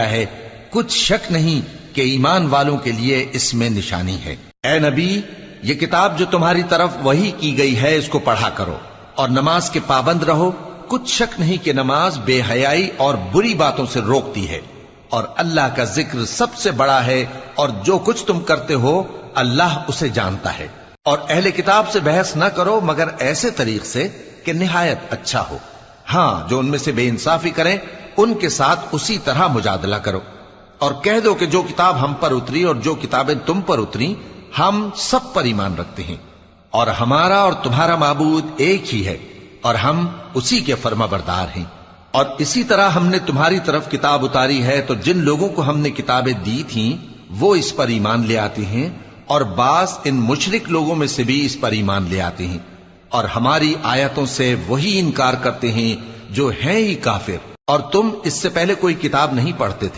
ہے، کچھ شک نہیں کہ ایمان والوں کے لیے اس میں نشانی ہے۔ اے نبی، یہ کتاب جو تمہاری طرف وحی کی گئی ہے اس کو پڑھا کرو اور نماز کے پابند رہو۔ کچھ شک نہیں کہ نماز بے حیائی اور بری باتوں سے روکتی ہے، اور اللہ کا ذکر سب سے بڑا ہے، اور جو کچھ تم کرتے ہو اللہ اسے جانتا ہے۔ اور اہل کتاب سے بحث نہ کرو مگر ایسے طریق سے کہ نہایت اچھا ہو۔ ہاں، جو ان میں سے بے انصافی کریں ان کے ساتھ اسی طرح مجادلہ کرو، اور کہہ دو کہ جو کتاب ہم پر اتری اور جو کتابیں تم پر اتری ہم سب پر ایمان رکھتے ہیں، اور ہمارا اور تمہارا معبود ایک ہی ہے، اور ہم اسی کے فرما بردار ہیں۔ اور اسی طرح ہم نے تمہاری طرف کتاب اتاری ہے تو جن لوگوں کو ہم نے کتابیں دی تھیں وہ اس پر ایمان لے آتے ہیں، اور بعض ان مشرک لوگوں میں سے بھی اس پر ایمان لے آتے ہیں، اور ہماری آیتوں سے وہی انکار کرتے ہیں جو ہیں ہی کافر۔ اور تم اس سے پہلے کوئی کتاب نہیں پڑھتے تھے